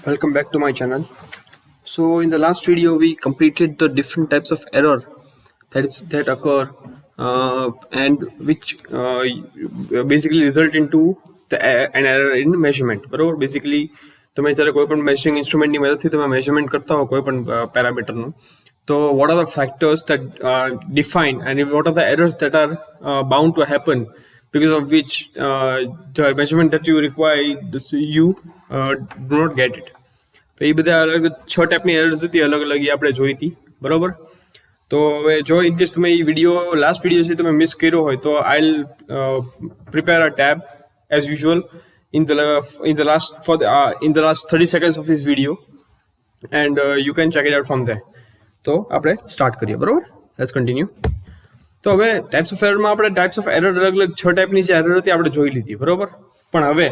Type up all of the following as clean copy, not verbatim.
Welcome back to my channel. So in the last video we completed the different types of error that occur and which basically result into an error in measurement. બરોબર basically તમે જ્યારે કોઈ પણ measuring ઇન્સ્ટ્રુમેન્ટની મદદથી તમે measurement કરતા હો કોઈ પણ પેરામીટરનું તો what are the factors that define and what are the errors that are bound to happen because of which the measurement that you require you do not get it. તો એ બધા અલગ 6 ટાઈપની એરર્સ હતી અલગ અલગ એ આપણે જોઈ હતી બરોબર. તો હવે જો ઇન કેસ તમે એ વિડીયો લાસ્ટ વિડીયો છે તમે મિસ કર્યો હોય તો I will prepare a tab as usual in the last 30 seconds of this video and you can check it out from there. તો આપણે સ્ટાર્ટ કરીએ બરોબર. Let's continue. તો હવે ટાઈપ્સ ઓફ એરરમાં આપણે ટાઈપ્સ ઓફ એરર અલગ અલગ 6 ટાઈપની જે એરર હતી આપણે જોઈ લીધી બરોબર. પણ હવે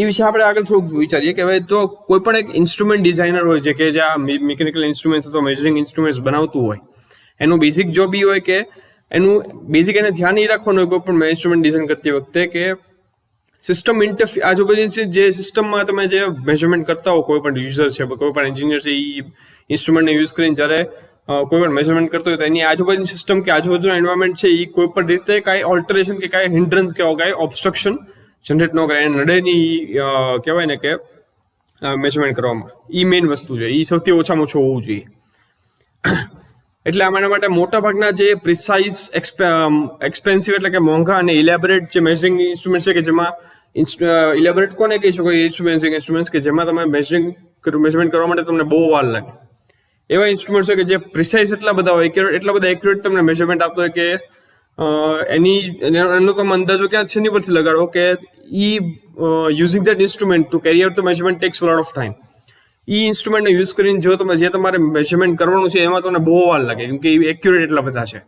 એ વિશે આપણે આગળ થોડુંક વિચારીએ કે હવે તો કોઈ પણ એક ઇન્સ્ટ્રુમેન્ટ ડિઝાઇનર હોય છે કે જે આ મિકેનિકલ ઇન્સ્ટ્રુમેન્ટ્સ અથવા મેઝરિંગ ઇન્સ્ટ્રુમેન્ટ્સ બનાવતું હોય એનું બેઝિક જોબ એ હોય કે એનું બેઝિક એને ધ્યાન એ રાખવાનું હોય કોઈ પણ ઇન્સ્ટ્રુમેન્ટ ડિઝાઇન કરતી વખતે કે સિસ્ટમ આજુબાજુ જે સિસ્ટમમાં તમે જે મેઝરમેન્ટ કરતા હો કોઈ પણ યુઝર છે કોઈ પણ એન્જિનિયર છે એ ઇન્સ્ટ્રુમેન્ટને યુઝ કરીને જ્યારે કોઈ પણ મેઝરમેન્ટ કરતો હોય તો એની આજુબાજુની સિસ્ટમ કે આજુબાજુનું એન્વાયરમેન્ટ છે એ કોઈ પણ રીતે કાંઈ ઓલ્ટરેશન કે કાંઈ હિન્ડ્રન્સ કે કાંઈ ઓબ્સ્ટ્રક્શન જનરેટ ન કરે એને નડેની કહેવાય ને કે મેઝરમેન્ટ કરવામાં એ મેઇન વસ્તુ છે એ સૌથી ઓછામાં ઓછું હોવું જોઈએ. એટલે આના માટે મોટાભાગના જે પ્રિસાઇઝ એક્સપેન્સિવ એટલે કે મોંઘા અને ઇલેબોરેટ જે મેઝરિંગ ઇન્સ્ટ્રુમેન્ટ છે કે જેમાં ઇલેબોરેટ કોને કહી શકો ઇન્સ્ટ્રુમેન્ટ્સ કે જેમાં તમે મેઝરમેન્ટ કરવા માટે તમને બહુ વાર લાગે એવા ઇન્સ્ટ્રુમેન્ટ્સ હોય કે જે પ્રિસાઇઝ એટલા બધા હોય એટલા બધા એક્યુરેટ તમને મેઝરમેન્ટ આપતો હોય કે એનો તમે અંદાજો ક્યાં છે એની પરથી લગાડો કે using that instrument to carry out the measurement takes lot of time. ઇન્સ્ટ્રુમેન્ટને યુઝ કરીને જે તમારે મેઝરમેન્ટ કરવાનું છે એમાં તમને બહુ વાર લાગે કેમ કે એ એક્યુરેટ એટલા બધા છે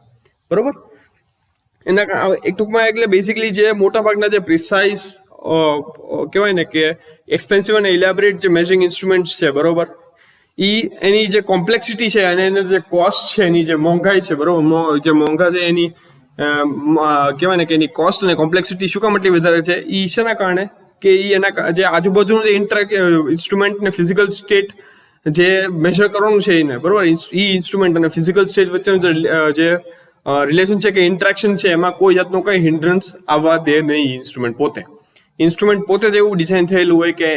બરોબર. એના એક ટૂંકમાં એટલે બેઝિકલી જે મોટાભાગના જે પ્રિસાઇઝ કહેવાય ને કે એક્સપેન્સિવ અને ઇલેબોરેટ જે મેઝરિંગ ઇન્સ્ટ્રુમેન્ટ્સ છે બરોબર એની જે કોમ્પ્લેક્સિટી છે અને એની જે કોસ્ટ છે એની જે મોંઘાઈ છે બરોબર જે મોંઘા છે એની કહેવાય ને કે એની કોસ્ટ અને કોમ્પ્લેક્સિટી શું કામ એટલી વધારે છે એ શેના કારણે કે એના જે આજુબાજુનું જે ઇન્સ્ટ્રુમેન્ટ ને ફિઝિકલ સ્ટેટ જે મેઝર કરવાનું છે એને બરોબર ઇન્સ્ટ્રુમેન્ટ અને ફિઝિકલ સ્ટેટ વચ્ચેનું જે રિલેશન છે કે ઇન્ટરેક્શન છે એમાં કોઈ જાતનું કંઈ હિન્ડ્રન્સ આવવા દે નહીં. ઇન્સ્ટ્રુમેન્ટ પોતે જ એવું ડિઝાઇન થયેલું હોય કે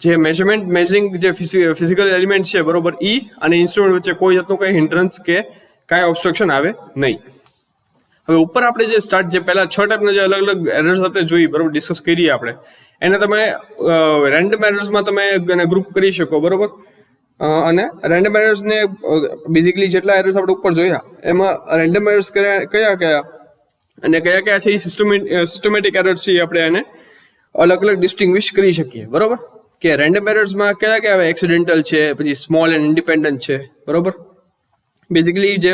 જે મેઝરિંગ જે ફિઝિકલ એલિમેન્ટ છે બરોબર અને ઇન્સ્ટ્રુમેન્ટ વચ્ચે કોઈ જાતનું કંઈ હિન્ડ્રન્સ કે કાંઈ ઓબ્સ્ટ્રક્શન આવે નહીં. હવે ઉપર આપણે જે પહેલા 6 ટાઈપના જે અલગ અલગ એરર્સ આપણે જોઈ બરોબર ડિસ્કસ કરીએ આપણે એને તમે રેન્ડમ એરર્સમાં તમે એને ગ્રુપ કરી શકો બરોબર. અને રેન્ડમ એરર્સને બેઝિકલી જેટલા એરર્સ આપણે ઉપર જોયા એમાં રેન્ડમ એરર્સ કયા અને કયા છે એ સિસ્ટમેટિક એરર્સ છે આપણે એને અલગ અલગ ડિસ્ટિંગ્વિશ કરી શકીએ બરોબર. કે રેન્ડમ એરર્સમાં કયા એક્સિડેન્ટલ છે પછી સ્મોલ એન્ડ ઇન્ડિપેન્ડન્ટ છે બરોબર. બેઝિકલી જે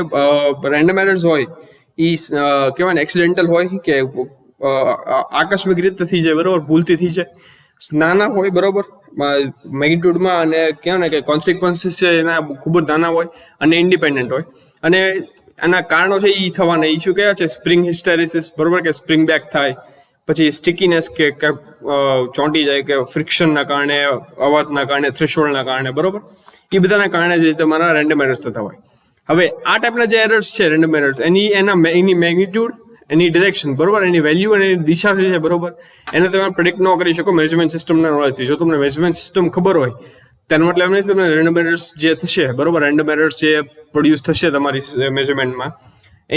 રેન્ડમ એરર્સ હોય એ કહેવાય ને એક્સિડેન્ટલ હોય કે આકસ્મિક રીતે થઈ જાય બરોબર ભૂલથી થઈ જાય નાના હોય બરોબર મેગ્નિટ્યુડમાં અને કહેવાય ને કે કોન્સિક્વન્સીસ છે એના ખૂબ જ નાના હોય અને ઇન્ડિપેન્ડન્ટ હોય અને એના કારણો છે એ થવાના ઇસ્યુ કયા છે સ્પ્રિંગ હિસ્ટેરિસિસ બરોબર કે સ્પ્રિંગ બેક થાય પછી સ્ટિકીનેસ કે ચોંટી જાય કે ફ્રિક્શનના કારણે અવાજના કારણે થ્રેશોલ્ડના કારણે બરોબર એ બધાના કારણે જે તમારા રેન્ડમ એરર્સ થતા હોય. હવે આ ટાઈપના જે એરર્સ છે રેન્ડમ એરર્સ એની મેગ્નિટ્યુડ એની ડિરેક્શન બરોબર એની વેલ્યુ અને એની દિશા છે બરોબર એને તમે પ્રેડિક્ટ ન કરી શકો મેઝરમેન્ટ સિસ્ટમના નોલેજથી. જો તમને મેઝરમેન્ટ સિસ્ટમ ખબર હોય તેનો મતલબ એમ નથી તમને રેન્ડમ એરર્સ જે થશે બરોબર રેન્ડમ એરર્સ જે પ્રોડ્યુસ થશે તમારી મેઝરમેન્ટમાં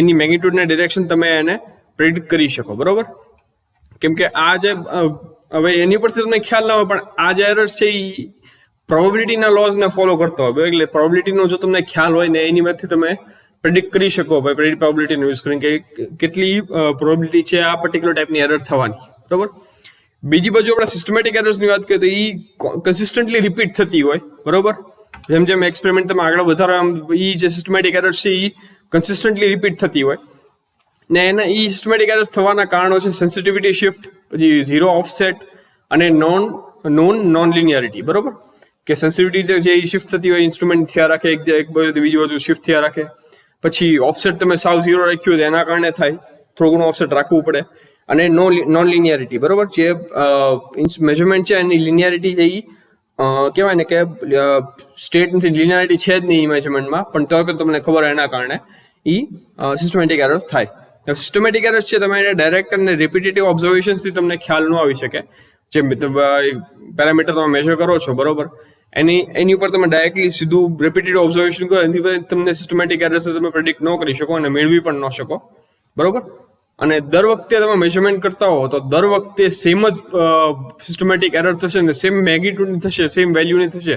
એની મેગ્નિટ્યુડ અને ડિરેક્શન તમે એને પ્રેડિક્ટ કરી શકો બરોબર. કેમ કે આ જે હવે એની પરથી તમને ખ્યાલ ના હોય પણ આ જે એરર્સ છે એ પ્રોબેબિલિટીના લોઝને ફોલો કરતો હોય એટલે પ્રોબેબિલિટીનો જો તમને ખ્યાલ હોય ને એની મદદથી તમે પ્રેડિક્ટ કરી શકો ભાઈ પ્રોબેબિલિટીનો યુઝ કરીને કે કેટલી પ્રોબેબિલિટી છે આ પર્ટિક્યુલર ટાઈપની એરર થવાની બરોબર. બીજી બાજુ આપણે સિસ્ટમેટિક એરર્સની વાત કરીએ તો એ કન્સિસ્ટન્ટલી રિપીટ થતી હોય બરોબર. જેમ જેમ એક્સપેરિમેન્ટ તમે આગળ વધારો આમ એ જે સિસ્ટમેટિક એરર્સ છે એ કન્સિસ્ટન્ટલી રિપીટ થતી હોય ને એના એ સિસ્ટમેટિક એરર્સ થવાના કારણો છે સેન્સિટિવિટી શિફ્ટ પછી ઝીરો ઓફસેટ અને નોન લિનિયરિટી બરોબર. કે સેન્સિટિવિટી જે શિફ્ટ થતી હોય ઇન્સ્ટ્રુમેન્ટ થયા રાખે એક બાજુ બીજી બાજુ શિફ્ટ થયા રાખે પછી ઓફસેટ તમે સાવ ઝીરો રાખ્યું તો એના કારણે થાય થોડું ઘણું ઓફસેટ રાખવું પડે અને નોન લિનિયરિટી બરોબર જે મેઝરમેન્ટ છે એની લિનિયરિટી છે એ કહેવાય ને કે સ્ટેટ નથી, લિનિયારિટી છે જ નહીં મેજરમેન્ટમાં, પણ તો પણ તમને ખબર હોય એના કારણે એ સિસ્ટમેટિક એરર્સ થાય. સિસ્ટમેટિક એરર્સ છે તમે ડાયરેક્ટ અને રિપીટેટિવ ઓબ્ઝર્વેશન્સથી તમને ખ્યાલ ન આવી શકે. જે પેરામીટર તમે મેજર કરો છો બરોબર, એની ઉપર તમે ડાયરેક્ટલી સીધું રિપીટેટિવ ઓબ્ઝર્વેશન કરો, એનાથી તમને સિસ્ટમેટિક એરર્સ તમે પ્રેડિક્ટ ન કરી શકો અને મેળવી પણ ન શકો બરોબર. અને દર વખતે તમે મેજરમેન્ટ કરતા હો તો દર વખતે સેમ જ સિસ્ટમેટિક એરર થશે ને સેમ મેગ્નિટ્યુડની થશે, સેમ વેલ્યુની થશે,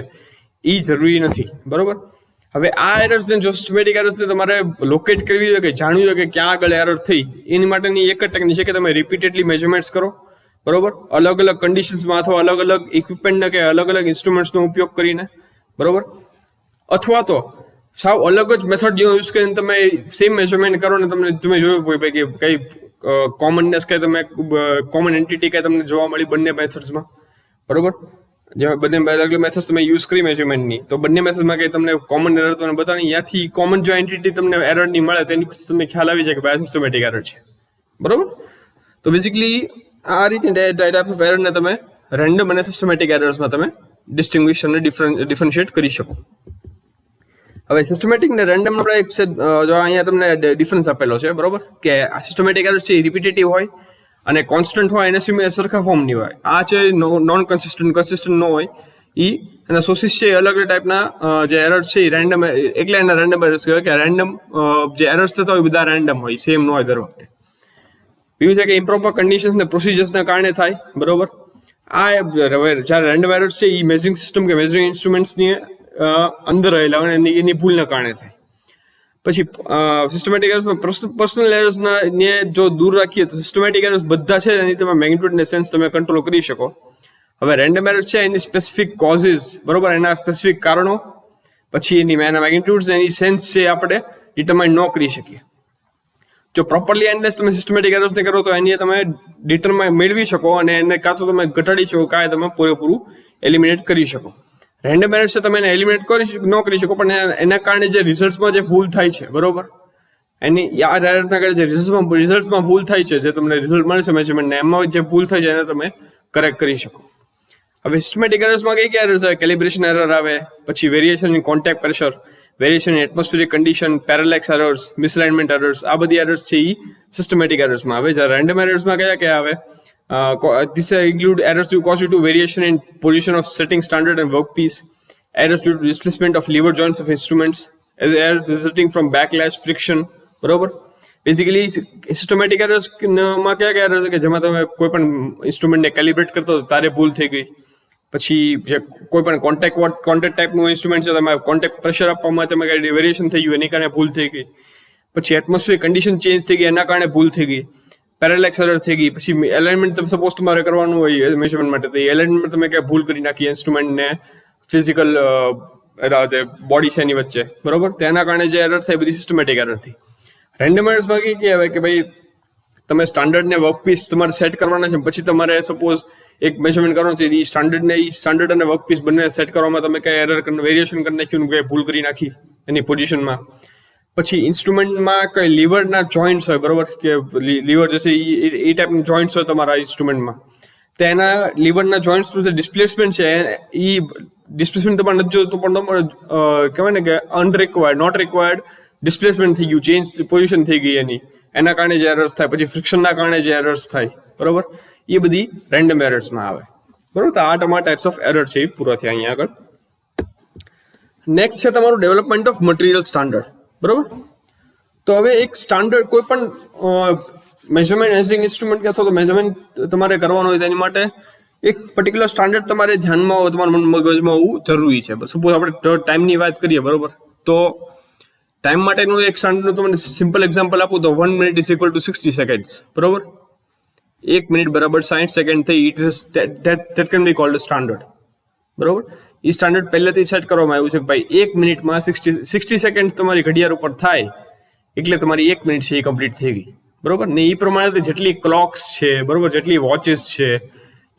એ જરૂરી નથી બરોબર. હવે આ એરર્સને જો સિસ્ટમેટિક એરર્સને તમારે લોકેટ કરવી હોય કે જાણવી હોય કે ક્યાં આગળ એરર થઈ, એની માટેની એક જ ટેકનિક છે કે તમે રિપીટેડલી મેજરમેન્ટ્સ કરો બરોબર, અલગ અલગ કન્ડિશન્સમાં અથવા અલગ અલગ ઇક્વિપમેન્ટના કે અલગ અલગ ઇન્સ્ટ્રુમેન્ટ્સનો ઉપયોગ કરીને બરોબર. અથવા તો સાવ અલગ જ મેથડ યુઝ કરીને તમે સેમ મેજરમેન્ટ કરો ને તમે જોયું હોય કે કઈ કોમનનેસ કે તમે કોમન એન્ટિટી કે તમને જોવા મળી બંને મેથડ્સમાં બરોબર. જેમાં બંને અલગ અલગ મેથડ્સ તમે યુઝ કરી મેજરમેન્ટની, તો બંને મેથડમાં કંઈ તમને કોમન એરર તમને બતાવી, ત્યાંથી કોમન જો એન્ટિટી તમને એરરની મળે તેની પછી તમને ખ્યાલ આવી જાય કે ભાઈ સિસ્ટમેટિક એરર છે બરોબર. તો બેઝિકલી આ રીતે ટાઈપ્સ ઓફ એરરને તમે રેન્ડમ અને સિસ્ટમેટિક એરર્સમાં તમે ડિસ્ટિંગ્વિશ અને ડિફરન્શિએટ કરી શકો. હવે સિસ્ટમેટિક ને રેન્ડમ આપણે એક જો અહીંયા તમને ડિફરન્સ આપેલો છે બરોબર, કે આ સિસ્ટમેટિક એરર્સ છે રિપીટેટિવ હોય અને કોન્સ્ટન્ટ હોય, એને સરખા ફોર્મની હોય. આ છે નોન કન્સિસ્ટન્ટ ન હોય એ, અને સોસિસ છે અલગ અલગ ટાઈપના જે એરર્સ છે એ રેન્ડમ, એટલે એના રેન્ડમ એરર્સ કહેવાય કે રેન્ડમ જે એરર્સ થતા હોય બધા રેન્ડમ હોય, સેમ ન હોય દર વખતે. બીજું છે કે ઇમ્પ્રોપર કન્ડિશન્સ ને પ્રોસિજર્સના કારણે થાય બરોબર. આ જ્યારે રેન્ડમ એરર્સ છે એ મેઝરિંગ સિસ્ટમ કે મેઝરિંગ ઇન્સ્ટ્રુમેન્ટ્સની અંદર રહેલા હોય એની ભૂલના કારણે થાય. પછી સિસ્ટમેટિક એરર્સમાં પર્સનલ એરર્સને જો દૂર રાખીએ તો સિસ્ટમેટિક એરર્સ બધા છે એની તમે મેગ્નિટ્યુડ ને સેન્સ તમે કંટ્રોલ કરી શકો. હવે રેન્ડમ એરર્સ છે એની સ્પેસિફિક કોઝિસ બરોબર, એના સ્પેસિફિક કારણો, પછી એના મેગ્નિટ્યુડ્સ એની સેન્સ છે આપણે ડિટરમાઇન ન કરી શકીએ. જો પ્રોપરલી એનાલિસ તમે સિસ્ટમેટિક એરર્સને કરો તો એની તમે ડિટરમાઇન મેળવી શકો અને એને કાં તો તમે ઘટાડી શકો કાં તમે પૂરેપૂરું એલિમિનેટ કરી શકો. રેન્ડમ એરર્સ છે તમે એને એલિમિનેટ ન કરી શકો, પણ એના કારણે જે રિઝલ્ટ્સમાં જે ભૂલ થાય છે બરોબર, એની આ એરર્સના કારણે જે રિઝલ્ટ્સમાં ભૂલ થાય છે, જે તમને રિઝલ્ટ મળે છે મેજરમેન્ટને એમાં જે ભૂલ થાય છે એને તમે કરેક્ટ કરી શકો. હવે સિસ્ટમેટિક એરર્સમાં કઈ એરર્સ આવે? કેલિબ્રેશન એરર આવે, પછી variation in contact pressure, variation in atmospheric condition, parallax errors, misalignment errors, આ બધી એરર્સ છે એ સિસ્ટમેટિક એરર્સમાં આવે. જ્યારે રેન્ડમ એરર્સમાં કયા આવે? This include errors due to variation in position of setting standard and workpiece, errors due to displacement of lever joints of instruments, errors resulting from backlash, friction, બરોબર. Basically systematic errors માં કયા errors છે કે જેમાં તમે કોઈ પણ ઇન્સ્ટ્રુમેન્ટને calibrate કરતો તારે ભૂલ થઈ ગઈ, પછી જે કોઈ પણ કોન્ટેક્ટ ટાઈપનું ઇન્સ્ટ્રુમેન્ટ છે તમે કોન્ટેક્ટ પ્રેશર આપવામાં તમે કઈ વેરિએશન થઈ ગયું એની કારણે ભૂલ થઈ ગઈ, પછી એટમોસ્ફિયર કન્ડિશન ચેન્જ થઈ ગઈ એના કારણે ભૂલ થઈ ગઈ, પેરેલેક્સ એરર થઈ ગઈ, પછી એલાઇનમેન્ટ તમે સપોઝ તમારે કરવાનું હોય મેજરમેન્ટ માટે, તો એ એલાઇનમેન્ટ તમે ક્યાં ભૂલ કરી નાખી ઇન્સ્ટ્રુમેન્ટને ફિઝિકલ જે બોડી છે એની વચ્ચે બરોબર, તેના કારણે જે એરર થાય બધી સિસ્ટમેટિક એરર થઈ. રેન્ડમ એરર્સમાં કઈ કહેવાય કે ભાઈ તમે સ્ટાન્ડર્ડ ને વર્કપીસ તમારે સેટ કરવાના છે, પછી તમારે સપોઝ એક મેજરમેન્ટ કરવાનું છે, એ સ્ટાન્ડર્ડ અને વર્કપીસ બંને સેટ કરવામાં તમે કઈ એરર વેરિએશન કરી નાખ્યું, કઈ ભૂલ કરી નાખી એની પોઝિશનમાં. પછી ઇન્સ્ટ્રુમેન્ટમાં કઈ લીવરના જોઈન્ટ્સ હોય બરોબર, કે લીવર જે છે એ ટાઈપના જોઈન્ટ્સ હોય તમારા ઇન્સ્ટ્રુમેન્ટમાં, તો એના લીવરના જોઈન્ટ્સનું જે ડિસ્પ્લેસમેન્ટ છે એ ડિસ્પ્લેસમેન્ટ તમારે નથી જોતું, પણ તમારે કહેવાય ને કે અનરિક્વાયર્ડ નોટ રિક્વાયર્ડ ડિસ્પ્લેસમેન્ટ થઈ ગયું, ચેન્જ પોઝિશન થઈ ગઈ એના કારણે જે એરર્સ થાય, પછી ફ્રિક્શનના કારણે જે એરર્સ થાય બરોબર, એ બધી રેન્ડમ એરર્સમાં આવે બરોબર. તો આ તમારા ટાઈપ્સ ઓફ એરર છે એ પૂરા થયા અહીંયા આગળ. નેક્સ્ટ છે તમારું ડેવલપમેન્ટ ઓફ મટીરિયલ સ્ટાન્ડર્ડ બરોબર. તો હવે એક સ્ટાન્ડર્ડ કોઈ પણ મેઝરમેન્ટ મેઝરિંગ ઇન્સ્ટ્રુમેન્ટ કે અથવા તો મેઝરમેન્ટ તમારે કરવાનું હોય તેની માટે એક પર્ટિક્યુલર સ્ટાન્ડર્ડ તમારે ધ્યાનમાં હોય, તમારા મગજમાં હોવું જરૂરી છે. સપોઝ આપણે ટાઈમની વાત કરીએ બરોબર, તો ટાઈમ માટેનું એક સ્ટાન્ડર્ડનું તમને સિમ્પલ એક્ઝામ્પલ આપું તો 1 minute is equal to 60 seconds બરોબર. 1 મિનિટ બરાબર 60 સેકન્ડ થઈ, it is that can be cold standard બરોબર. એ સ્ટાન્ડર્ડ પહેલેથી સેટ કરવામાં આવ્યું છે કે ભાઈ 1 મિનિટમાં 60 સેકન્ડ તમારી ઘડિયાળ ઉપર થાય એટલે તમારી 1 મિનિટ છે એ કમ્પ્લીટ થઈ ગઈ બરોબર. ને એ પ્રમાણે જેટલી ક્લોક્સ છે બરોબર, જેટલી વોચિસ છે,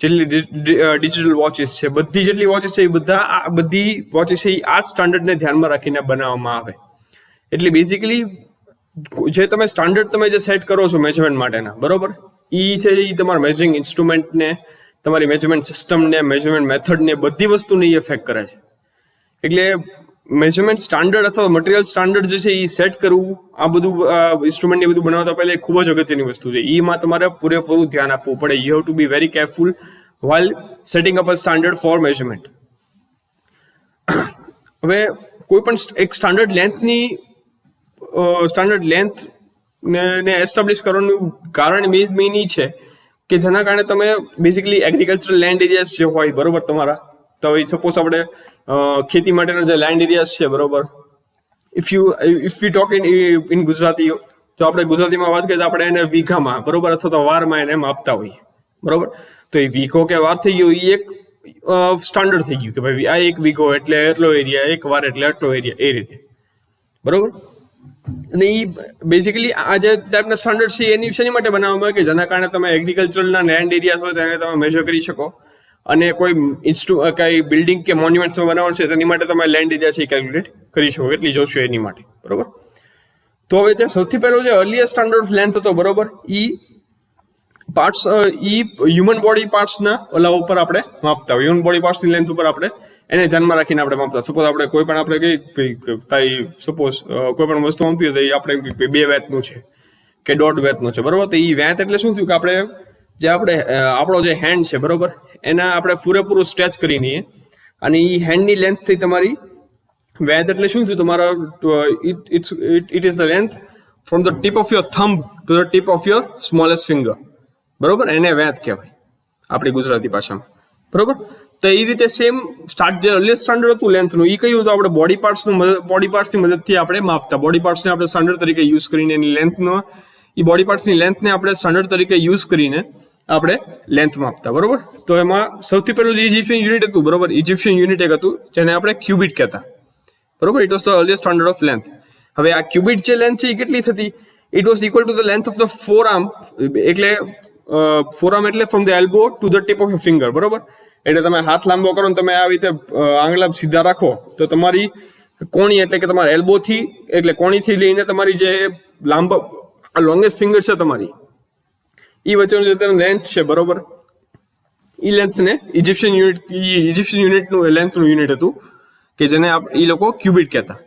જેટલી ડિજિટલ વોચિસ છે, બધી જેટલી વોચિસ છે એ બધી વોચિસ છે એ આ જ સ્ટાન્ડર્ડને ધ્યાનમાં રાખીને બનાવવામાં આવે. એટલે બેઝિકલી જે તમે સ્ટાન્ડર્ડ તમે જે સેટ કરો છો મેજરમેન્ટ માટેના બરોબર, એ છે એ તમારા મેજરિંગ ઇન્સ્ટ્રુમેન્ટને તમારી મેજરમેન્ટ સિસ્ટમ ને મેજરમેન્ટ મેથડ ને બધી વસ્તુને એ અફેક્ટ કરે છે. એટલે મેજરમેન્ટ સ્ટાન્ડર્ડ અથવા મટીરિયલ સ્ટાન્ડર્ડ જે છે એ સેટ કરવું, આ બધું ઇન્સ્ટ્રુમેન્ટ ને બધું બનાવતા પહેલા એ ખૂબ જ અગત્યની વસ્તુ છે. એમાં તમારે પૂરેપૂરું ધ્યાન આપવું પડે. You have to be very careful while setting up a standard for measurement. હવે કોઈ પણ એક સ્ટાન્ડર્ડ લેન્થ ને એસ્ટાબ્લિશ કરવાનું કારણ મેઇન એ છે કે જેના કારણે તમે બેઝિકલી એગ્રીકલ્ચરલ લેન્ડ એરિયાઝ જે હોય, બરોબર, તમારા, તો સપોઝ આપણે ખેતી માટેના જે લેન્ડ એરિયાઝ છે, બરોબર, if you talk in Gujarati, તો આપણે ગુજરાતીમાં વાત કરીએ તો આપણે એને વીઘામાં, બરોબર, અથવા તો વારમાં એને માપતા હોઈએ, બરોબર. તો એ વીઘો કે વાર થઈ ગયો, એ એક સ્ટાન્ડર્ડ થઈ ગયું કે ભાઈ આ એક વીઘો એટલે એટલો એરિયા, એક વાર એટલે આટલો એરિયા, એ રીતે, બરોબર. અને એ બેઝિકલી આ જે ટાઈપના સ્ટાન્ડર્ડ છે એની શેની માટે બનાવવામાં આવે કે જેના કારણે તમે એગ્રીકલ્ચરના લેન્ડ એરિયાઝ હોય તેને તમે મેજર કરી શકો, અને કોઈ કઈ બિલ્ડિંગ કે મોન્યુમેન્ટ બનાવવાનું છે તેની માટે તમે લેન્ડ એરિયા છે એ કેલ્ક્યુલેટ કરી શકો, એટલી જોશો એની માટે, બરોબર. તો હવે જે સૌથી પહેલો જે અર્લીએસ્ટ સ્ટાન્ડર્ડ ઓફ લેન્થ હતો, બરોબર, પાર્ટ્સ હ્યુમન બોડી પાર્ટ્સના ઓલા ઉપર આપણે માપતા હોય. હ્યુમન બોડી પાર્ટ્સની લેન્થ ઉપર આપણે એને ધ્યાનમાં રાખીને આપણે માપતા. સપોઝ આપણે કોઈ પણ આપણે કઈ તારી સપોઝ કોઈ પણ વસ્તુ માપી તો એ આપણે 2 વેતનું છે કે 1.5 વેતનું છે, બરોબર. તો એ વેત એટલે શું થયું કે આપણો જે હેન્ડ છે, બરોબર, એના આપણે પૂરેપૂરું સ્ટ્રેચ કરી લઈએ, અને એ હેન્ડની લેન્થથી તમારી વેત એટલે શું થયું, તમારા it is the length from the tip of your thumb two the tip of your smallest finger, બરોબર. એને વેત કહેવાય આપણી ગુજરાતી ભાષામાં, બરોબર. તો એ રીતે સેમ જે અર્લીએસ્ટ સ્ટાન્ડર્ડ હતું લેન્થનું, એ કયું હતું, આપણે બોડી પાર્ટ્સની મદદથી આપણે માપતા. બોડી પાર્ટ્સને આપણે સ્ટાન્ડર્ડ તરીકે યુઝ કરીને એની લેન્થનો, એ બોડી પાર્ટ્સની લેન્થને આપણે સ્ટાન્ડર્ડ તરીકે યુઝ કરીને આપણે લેન્થ માપતા, બરોબર. તો એમાં સૌથી પહેલું જે ઇજિપ્શિયન યુનિટ હતું, બરોબર, ઇજિપ્શિયન યુનિટ એક હતું જેને આપણે ક્યુબિટ કહેતા, બરોબર. It was the earliest standard of length. હવે આ ક્યુબિટ જે લેન્થ છે એ કેટલી થતી, it was equal to the length of the forearm, એટલે ફોરઆર્મ એટલે from the elbow to the tip of your finger, બરોબર. એટલે તમે હાથ લાંબો કરો ને તમે આવી રીતે આંગળા સીધા રાખો તો તમારી કોણી એટલે કે તમારા એલ્બોથી એટલે કોણીથી લઈને તમારી જે લોંગેસ્ટ ફિંગર છે તમારી, એ વચ્ચેનું જે લેન્થ છે, બરોબર, એ લેન્થને ઇજિપ્શિયન યુનિટનું લેન્થનું યુનિટ હતું કે જેને એ લોકો ક્યુબિટ કહેતા.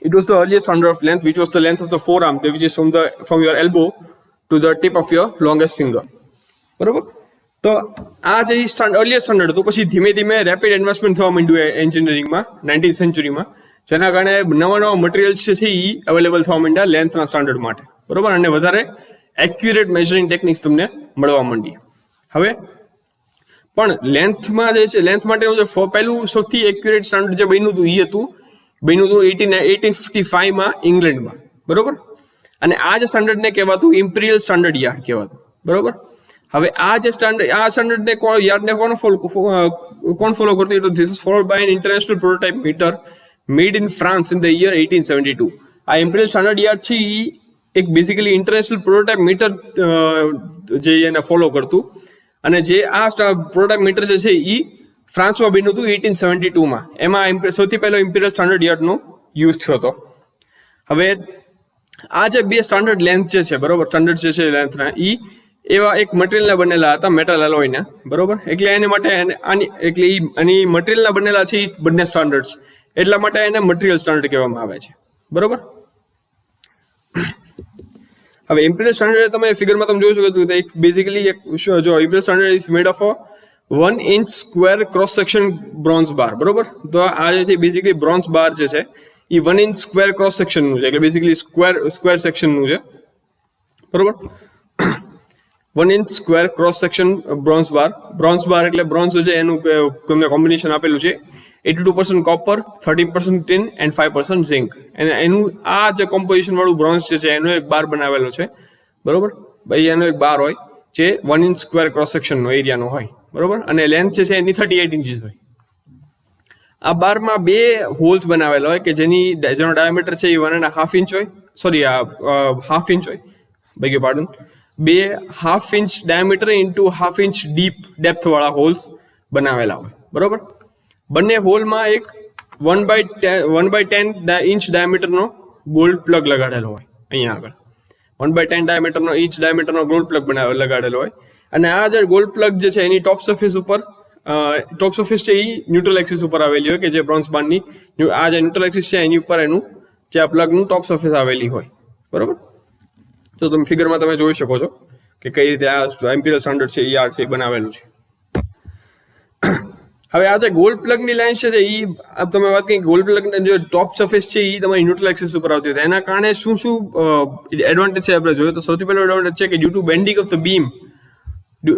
It was the earliest standard of length, which was the length of the forearm, which is from your elbow to the tip of your longest finger, બરોબર. તો આ જે અર્લીએસ્ટ સ્ટાન્ડર્ડ હતું, પછી ધીમે ધીમે રેપિડ એડવાન્સમેન્ટ થવા માંડ્યું એન્જિનિયરિંગમાં 19th સેન્ચુરીમાં, જેના કારણે નવા મટીરિયલ્સ છે એ અવેલેબલ થવા માંડ્યા લેન્થના સ્ટાન્ડર્ડ માટે, બરોબર. અને વધારે એક્યુરેટ મેઝરિંગ ટેકનિક્સ તમને મળવા માંડી. હવે પણ લેન્થમાં જે છે, લેન્થ માટેનું જે પહેલું સૌથી એક્યુરેટ સ્ટાન્ડર્ડ જે બન્યું હતું 1855માં ઇંગ્લેન્ડમાં, બરોબર. અને આ જે સ્ટાન્ડર્ડને કહેવાતું ઇમ્પિરિયલ સ્ટાન્ડર્ડ યાર્ડ કહેવાતું, બરોબર. હવે આ સ્ટાન્ડર્ડને યાર્ડને કોણ ફોલો કરતું? This is followed by an international prototype metre made in France in the year 1872. આ ઇમ્પિરિયલ સ્ટાન્ડર્ડ યાર્ડ છે એ એક બેઝિકલી ઇન્ટરનેશનલ પ્રોટોટાઇપ મીટર જે એને ફોલો કરતું, અને જે આ પ્રોટોટાઇપ મીટર જે છે એ ફ્રાન્સમાં બન્યું હતું 1872માં. એમાં સૌથી પહેલો ઇમ્પિરિયલ સ્ટાન્ડર્ડ યાર્ડનો યુઝ થયો હતો. હવે આ જે 2 સ્ટાન્ડર્ડ લેન્થ જે છે, બરોબર, સ્ટાન્ડર્ડ જે છે લેન્થના, એ એવા એક મટીરિયલના બનેલા હતા, મેટલ એલોયના, બરોબર. એટલે એને માટે આની મટીરિયલના બનેલા છે એ બંને સ્ટાન્ડર્ડ્સ, એટલા માટે એને મટીરિયલ સ્ટાન્ડર્ડ કહેવામાં આવે છે, બરોબર. હવે ઇમ્પિરિયલ સ્ટાન્ડર્ડ તમે ફિગરમાં તમે જોઈ શકો છો, એક બેઝિકલી જો imperial standard is made of 1 inch square cross section bronze bar, બરોબર. તો આ જે છે બેઝિકલી બ્રોન્ઝ બાર જે છે એ 1 inch સ્ક્વેર ક્રોસ સેક્શનનું છે, એટલે બેઝિકલી સ્ક્વેર સેક્શનનું છે, બરોબર. 1 inch square cross section bronze bar એટલે બ્રોન્ઝ છે એનું તમને કોમ્બિનેશન આપેલું છે 82% કોપર, 13% ટીન એન્ડ 5% ઝિંક. અને એનું આ જે કોમ્પોઝિશન વાળું બ્રોન્ઝ જે છે એનો એક બાર બનાવેલો છે, બરોબર. ભાઈ એનો એક બાર હોય જે 1 inch સ્ક્વેર ક્રોસ સેક્શનનો એરિયાનો હોય, બરોબર. અને લેન્થ જે છે એની 38 inches હોય. આ બારમાં 2 હોલ્સ બનાવેલા હોય કે જેનો ડાયામીટર છે એ 1.5 inch હોય, સોરી હાફ ઇંચ હોય, bag pardon, 2 half inch diameter into half inch depth વાળા હોલ્સ બનાવેલા હોય, બરોબર. બંને હોલમાં એક 1/10 ઇંચ ડાયામીટરનો ગોલ્ડ પ્લગ લગાડેલો હોય. અહીંયા આગળ 1/10 ઇંચ ડાયામીટરનો ગોલ્ડ પ્લગ લગાડેલો હોય, અને આ જે ગોલ્ડ પ્લગ જે છે એની ટોપ સરફેસ છે એ ન્યુટ્રલ એક્સિસ ઉપર આવેલી હોય, કે જે બ્રોન્ઝ બારની આ જે ન્યુટ્રલ એક્સિસ છે એની ઉપર એનું જે આ પ્લગનું ટોપ સરફેસ આવેલી હોય, બરોબર. તો તમે ફિગરમાં તમે જોઈ શકો છો કે કઈ રીતે આ ઇમ્પિરિયલ સ્ટાન્ડર્ડ છે યાર્ડ છે એ બનાવેલું છે. હવે આ જે ગોલ્ડ પ્લગની લાઈન છે એ તમે વાત કરી, ગોલ્ડ પ્લગની જે ટોપ સરફેસ છે એ તમારી ન્યુટ્રલ એક્સિસ ઉપર આવતી હોય, એના કારણે શું એડવાન્ટેજ છે આપણે જોઈએ તો સૌથી પહેલો એડવાન્ટેજ છે કે due to bending of the beam the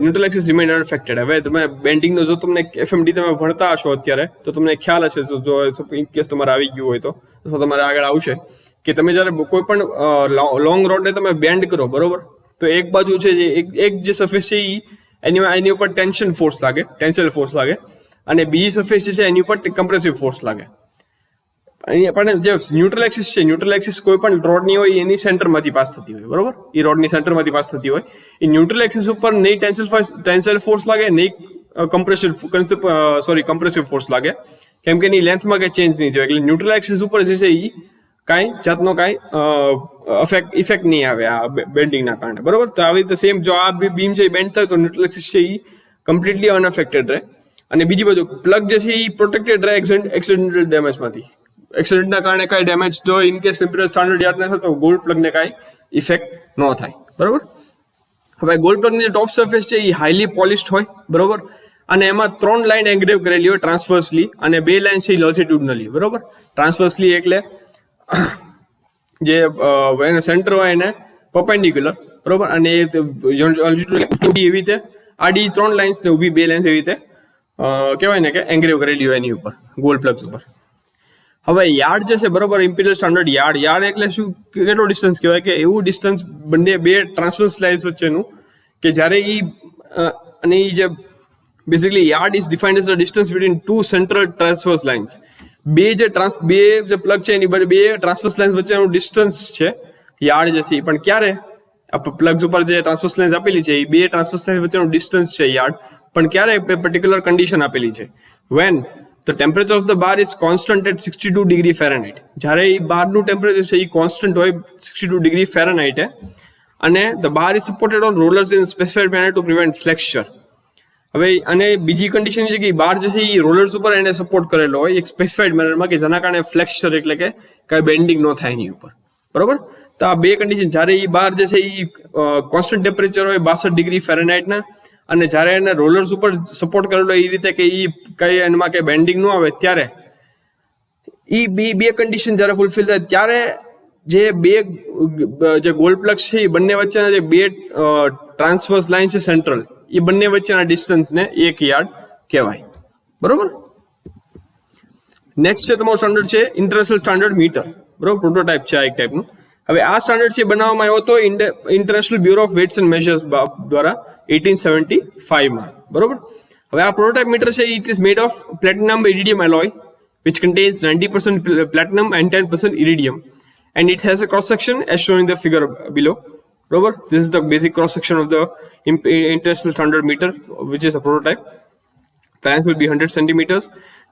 neutral axis remain unaffected. હવે તમે બેન્ડિંગનો જો તમને એફએમડી તમે ભણતા હશો અત્યારે તો તમને ખ્યાલ હશે, જો ઇન કેસ તમારે આવી ગયું હોય તો અથવા તમારે આગળ આવશે, કે તમે જ્યારે કોઈ પણ લોંગ રોડને તમે બેન્ડ કરો, બરોબર, તો એક બાજુ છે જે એક જે સરફેસ છે એની ઉપર ટેન્સાઇલ ફોર્સ લાગે, અને બીજી સરફેસ છે એની ઉપર કમ્પ્રેસિવ ફોર્સ લાગે. પણ જે ન્યુટ્રલ એક્સિસ કોઈ પણ રોડની હોય એની સેન્ટરમાંથી પાસ થતી હોય, બરોબર, એ રોડની સેન્ટરમાંથી પાસ થતી હોય. એ ન્યુટ્રલ એક્સિસ ઉપર નહીં ટેન્સાઇલ ફોર્સ લાગે, નહીં કમ્પ્રેસિવ ફોર્સ લાગે, કેમ કે એની લેન્થમાં કંઈ ચેન્જ નહીં થયો. એટલે ન્યુટ્રલ એક્સિસ ઉપર જે છે એ કાંઈ જાતનો ઇફેક્ટ નહીં આવે આ બેન્ડિંગના કારણે, બરોબર. તો આવી રીતે સેમ જો આ બીમ છે બેન્ડ થાય તો ન્યુટ્રલ એક્સિસ છે એ કમ્પ્લીટલી અનઅફેક્ટેડ રહે. અને બીજી બાજુ પ્લગ જે છે એ પ્રોટેક્ટેડ રહે એક્સિડેન્ટલ ડેમેજમાંથી. એક્સિડન્ટના કારણે કાંઈ ડેમેજ જો in case imperial standard yard ન થાય તો ગોલ્ડ પ્લગને કાંઈ ઇફેક્ટ ન થાય, બરોબર. હવે ગોલ્ડ પ્લગની જે ટોપ સરફેસ છે એ હાઈલી પોલિશ્ડ હોય, બરોબર, અને એમાં 3 લાઈન એન્ગ્રેવ કરેલી હોય ટ્રાન્સવર્સલી, અને 2 લાઈન છે લોન્જિટ્યુડનલી, બરોબર. ટ્રાન્સવર્સલી એટલે જે એનો સેન્ટર હોય એને પરપેન્ડિક્યુલર, બરોબર, અને એવી રીતે આડી 3 લાઇન્સ ને ઊભી 2 લાઇન્સ એવી રીતે કહેવાય ને કે એન્ગ્રેવ કરેલી હોય એની ઉપર ગોલ્ડ પ્લગ્સ ઉપર. હવે યાર્ડ જે છે, બરોબર, ઇમ્પિરિયલ સ્ટાન્ડર્ડ યાર્ડ એટલે શું, કેટલો ડિસ્ટન્સ કહેવાય કે એવું ડિસ્ટન્સ બંને 2 ટ્રાન્સવર્સ લાઇન્સ વચ્ચેનું કે જ્યારે અને એ જે basically yard is defined as the distance between 2 central transverse lines. બે જે પ્લગ છે એની 2 ટ્રાન્સવર્સ લાઇન્સ વચ્ચેનું ડિસ્ટન્સ છે યાર્ડ જે છે. પણ ક્યારે પ્લગ્સ ઉપર જે ટ્રાન્સવર્સ લાઇન્સ આપેલી છે એ 2 ટ્રાન્સવર્સ લાઇન્સ વચ્ચેનું ડિસ્ટન્સ છે યાર્ડ, પણ ક્યારે પર્ટિક્યુલર કન્ડિશન આપેલી છે, when the temperature of the bar is constant at 62 degree Fahrenheit. જ્યારે એ બારનું ટેમ્પરેચર છે એ કોન્સ્ટન્ટ હોય 62 ડિગ્રી ફેરનહાઇટે, અને the bar is supported on rollers in specified manner two prevent flexure. હવે અને બીજી કન્ડિશન છે કે બાર જે છે એ રોલર્સ ઉપર એને સપોર્ટ કરેલો હોય એક સ્પેસિફાઈડ મેનરમાં, કે જેના કારણે ફ્લેક્ચર એટલે કે કાંઈ બેન્ડિંગ ન થાય એની ઉપર, બરોબર. તો આ 2 કન્ડિશન, જ્યારે એ બાર જે છે એ કોન્સ્ટન્ટ ટેમ્પરેચર હોય 62 ડિગ્રી ફેરનહાઇટના, અને જ્યારે એને રોલર્સ ઉપર સપોર્ટ કરેલો એ રીતે કે એ કઈ એમાં કંઈ બેન્ડિંગ ન આવે, ત્યારે એ બે કન્ડિશન જ્યારે ફૂલફિલ થાય ત્યારે જે ગોલ્ડ પ્લગ છે એ બંને વચ્ચેના જે 2 ટ્રાન્સવર્સ લાઇન છે સેન્ટ્રલ, એ બંને વચ્ચેના ડિસ્ટન્સને 1 યાર્ડ કહેવાય, બરોબર. નેક્સ્ટ છે તમારું સ્ટાન્ડર્ડ છે ઇન્ટરનેશનલ સ્ટાન્ડર્ડ મીટર, બરોબર, પ્રોટોટાઇપ છે આ એક ટાઈપનું. હવે આ સ્ટાન્ડર્ડ છે બનાવવામાં આવ્યો હતો International Bureau of Weights and Measures દ્વારા 1875માં, બરોબર. હવે આ પ્રોટોટાઇપ મીટર છે it is made of platinum iridium alloy which contains 90% platinum and 10% iridium, and it has a cross section as shown in the figure below, bરોબર. This is the basic cross section of the international standard meter, which is a prototype. The length will be 100 centimeters,